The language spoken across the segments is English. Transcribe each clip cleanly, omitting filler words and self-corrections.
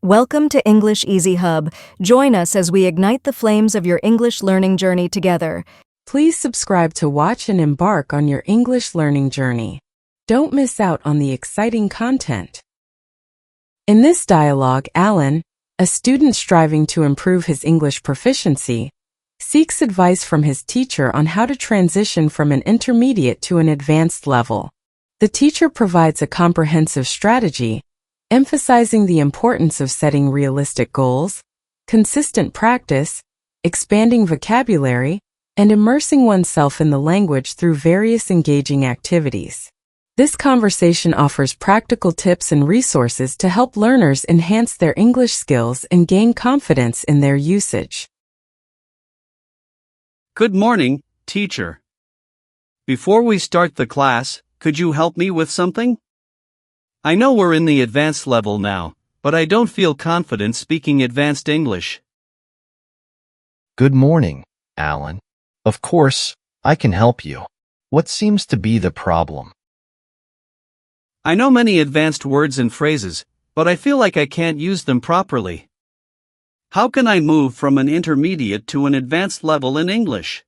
Welcome to English Easy Hub. Join us as we ignite the flames of your English learning journey together. Please subscribe to watch and embark on your English learning journey. Don't miss out on the exciting content. In this dialogue, Alan, a student striving to improve his English proficiency, seeks advice from his teacher on how to transition from an intermediate to an advanced level. The teacher provides a comprehensive strategy, emphasizing the importance of setting realistic goals, consistent practice, expanding vocabulary, and immersing oneself in the language through various engaging activities. This conversation offers practical tips and resources to help learners enhance their English skills and gain confidence in their usage. Good morning, teacher. Before we start the class, could you help me with something? I know we're in the advanced level now, but I don't feel confident speaking advanced English. Good morning, Alan. Of course, I can help you. What seems to be the problem? I know many advanced words and phrases, but I feel like I can't use them properly. How can I move from an intermediate to an advanced level in English?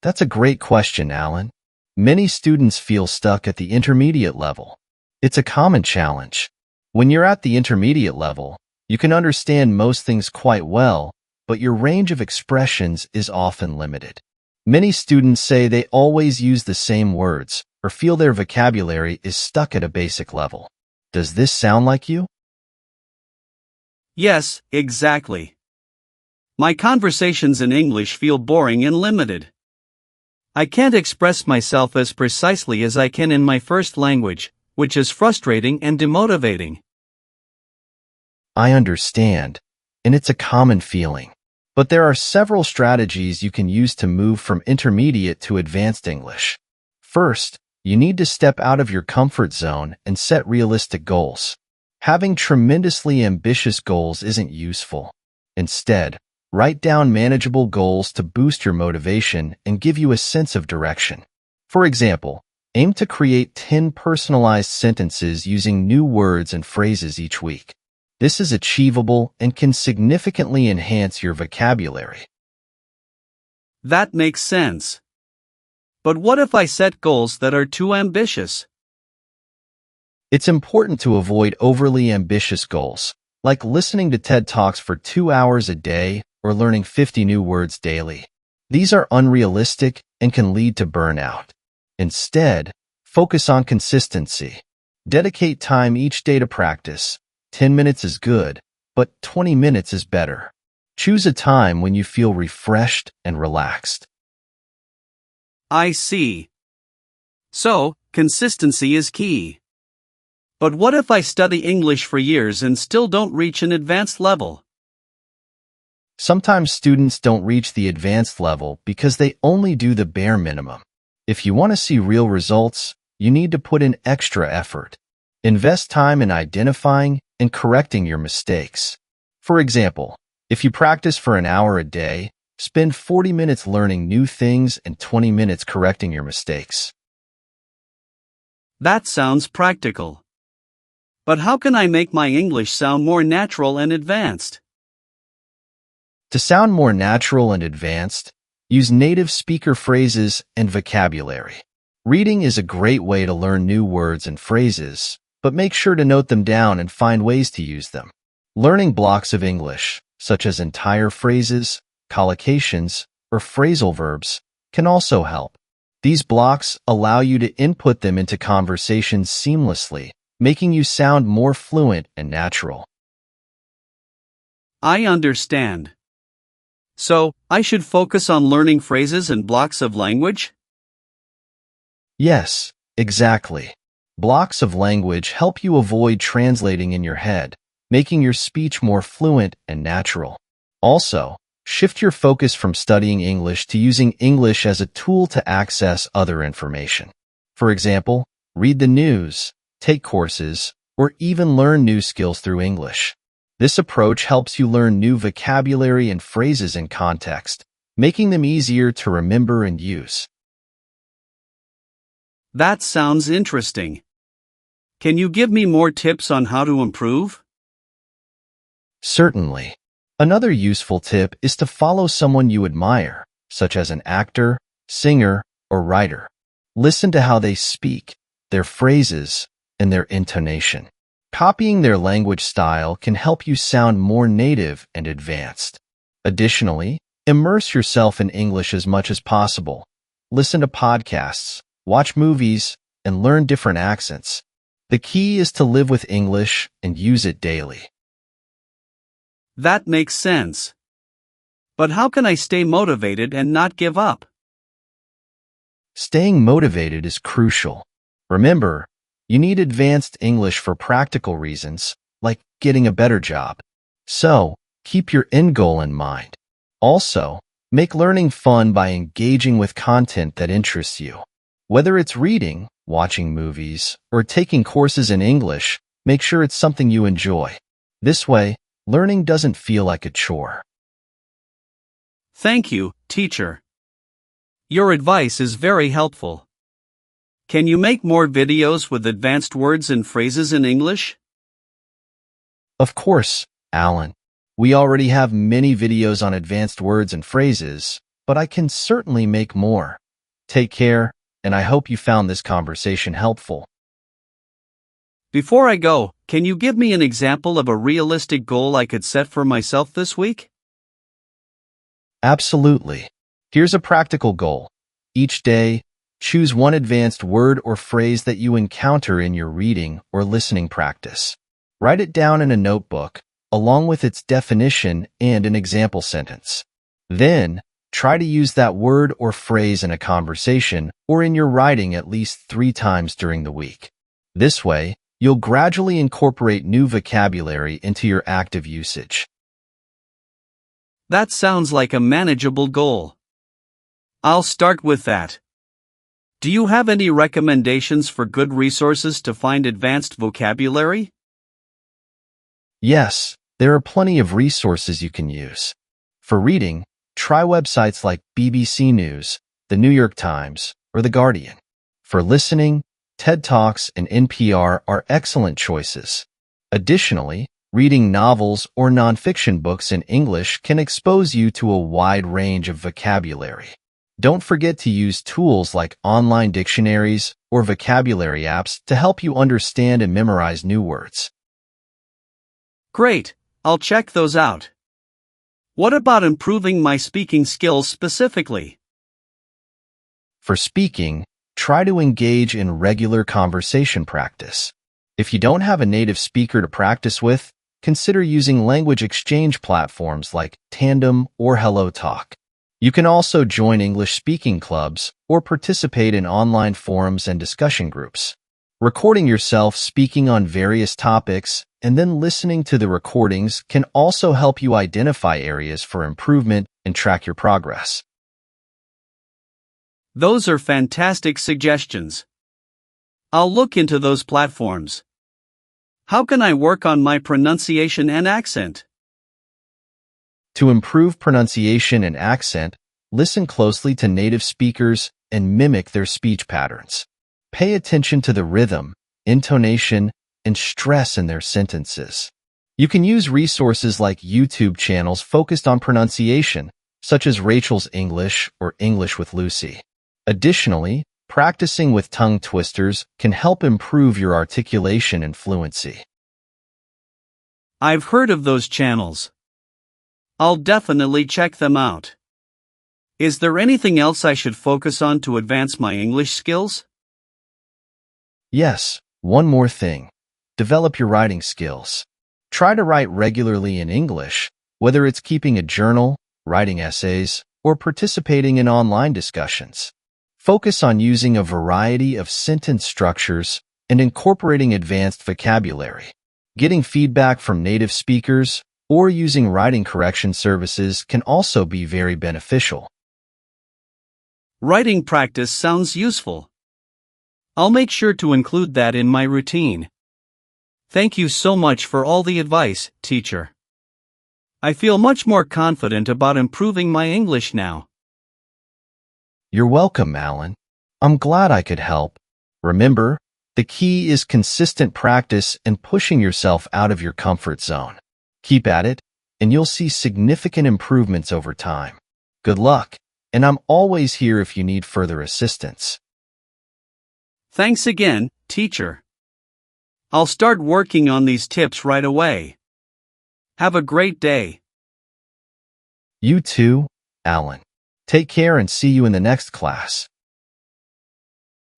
That's a great question, Alan. Many students feel stuck at the intermediate level. It's a common challenge. When you're at the intermediate level, you can understand most things quite well, but your range of expressions is often limited. Many students say they always use the same words or feel their vocabulary is stuck at a basic level. Does this sound like you? Yes, exactly. My conversations in English feel boring and limited. I can't express myself as precisely as I can in my first language, which is frustrating and demotivating. I understand, and it's a common feeling. But there are several strategies you can use to move from intermediate to advanced English. First, you need to step out of your comfort zone and set realistic goals. Having tremendously ambitious goals isn't useful. Instead, write down manageable goals to boost your motivation and give you a sense of direction. For example, aim to create 10 personalized sentences using new words and phrases each week. This is achievable and can significantly enhance your vocabulary. That makes sense. But what if I set goals that are too ambitious? It's important to avoid overly ambitious goals, like listening to TED Talks for 2 hours a day or learning 50 new words daily. These are unrealistic and can lead to burnout. Instead, focus on consistency. Dedicate time each day to practice. 10 minutes is good, but 20 minutes is better. Choose a time when you feel refreshed and relaxed. I see. So, consistency is key. But what if I study English for years and still don't reach an advanced level? Sometimes students don't reach the advanced level because they only do the bare minimum. If you want to see real results, you need to put in extra effort. Invest time in identifying and correcting your mistakes. For example, if you practice for an hour a day, spend 40 minutes learning new things and 20 minutes correcting your mistakes. That sounds practical. But how can I make my English sound more natural and advanced? To sound more natural and advanced, use native speaker phrases and vocabulary. Reading is a great way to learn new words and phrases, but make sure to note them down and find ways to use them. Learning blocks of English, such as entire phrases, collocations, or phrasal verbs, can also help. These blocks allow you to input them into conversations seamlessly, making you sound more fluent and natural. I understand. So, I should focus on learning phrases and blocks of language? Yes, exactly. Blocks of language help you avoid translating in your head, making your speech more fluent and natural. Also, shift your focus from studying English to using English as a tool to access other information. For example, read the news, take courses, or even learn new skills through English. This approach helps you learn new vocabulary and phrases in context, making them easier to remember and use. That sounds interesting. Can you give me more tips on how to improve? Certainly. Another useful tip is to follow someone you admire, such as an actor, singer, or writer. Listen to how they speak, their phrases, and their intonation. Copying their language style can help you sound more native and advanced. Additionally, immerse yourself in English as much as possible. Listen to podcasts, watch movies, and learn different accents. The key is to live with English and use it daily. That makes sense. But how can I stay motivated and not give up? Staying motivated is crucial. Remember, you need advanced English for practical reasons, like getting a better job. So, keep your end goal in mind. Also, make learning fun by engaging with content that interests you. Whether it's reading, watching movies, or taking courses in English, make sure it's something you enjoy. This way, learning doesn't feel like a chore. Thank you, teacher. Your advice is very helpful. Can you make more videos with advanced words and phrases in English? Of course, Alan. We already have many videos on advanced words and phrases, but I can certainly make more. Take care, and I hope you found this conversation helpful. Before I go, can you give me an example of a realistic goal I could set for myself this week? Absolutely. Here's a practical goal. Each day, choose one advanced word or phrase that you encounter in your reading or listening practice. Write it down in a notebook, along with its definition and an example sentence. Then, try to use that word or phrase in a conversation or in your writing at least 3 times during the week. This way, you'll gradually incorporate new vocabulary into your active usage. That sounds like a manageable goal. I'll start with that. Do you have any recommendations for good resources to find advanced vocabulary? Yes, there are plenty of resources you can use. For reading, try websites like BBC News, The New York Times, or The Guardian. For listening, TED Talks and NPR are excellent choices. Additionally, reading novels or nonfiction books in English can expose you to a wide range of vocabulary. Don't forget to use tools like online dictionaries or vocabulary apps to help you understand and memorize new words. Great, I'll check those out. What about improving my speaking skills specifically? For speaking, try to engage in regular conversation practice. If you don't have a native speaker to practice with, consider using language exchange platforms like Tandem or HelloTalk. You can also join English speaking clubs or participate in online forums and discussion groups. Recording yourself speaking on various topics and then listening to the recordings can also help you identify areas for improvement and track your progress. Those are fantastic suggestions. I'll look into those platforms. How can I work on my pronunciation and accent? To improve pronunciation and accent, listen closely to native speakers and mimic their speech patterns. Pay attention to the rhythm, intonation, and stress in their sentences. You can use resources like YouTube channels focused on pronunciation, such as Rachel's English or English with Lucy. Additionally, practicing with tongue twisters can help improve your articulation and fluency. I've heard of those channels. I'll definitely check them out. Is there anything else I should focus on to advance my English skills? Yes, one more thing. Develop your writing skills. Try to write regularly in English, whether it's keeping a journal, writing essays, or participating in online discussions. Focus on using a variety of sentence structures and incorporating advanced vocabulary. Getting feedback from native speakers or using writing correction services can also be very beneficial. Writing practice sounds useful. I'll make sure to include that in my routine. Thank you so much for all the advice, teacher. I feel much more confident about improving my English now. You're welcome, Alan. I'm glad I could help. Remember, the key is consistent practice and pushing yourself out of your comfort zone. Keep at it, and you'll see significant improvements over time. Good luck, and I'm always here if you need further assistance. Thanks again, teacher. I'll start working on these tips right away. Have a great day. You too, Alan. Take care and see you in the next class.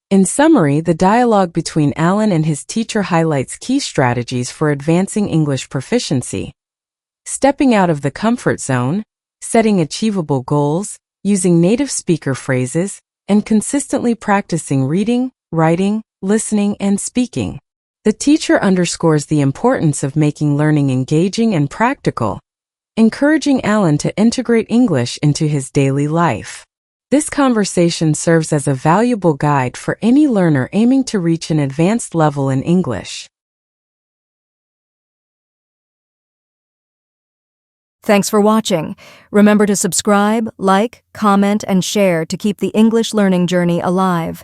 In summary, the dialogue between Alan and his teacher highlights key strategies for advancing English proficiency. Stepping out of the comfort zone, setting achievable goals, using native speaker phrases, and consistently practicing reading, writing, listening, and speaking. The teacher underscores the importance of making learning engaging and practical, encouraging Alan to integrate English into his daily life. This conversation serves as a valuable guide for any learner aiming to reach an advanced level in English. Thanks for watching. Remember to subscribe, like, comment, and share to keep the English learning journey alive.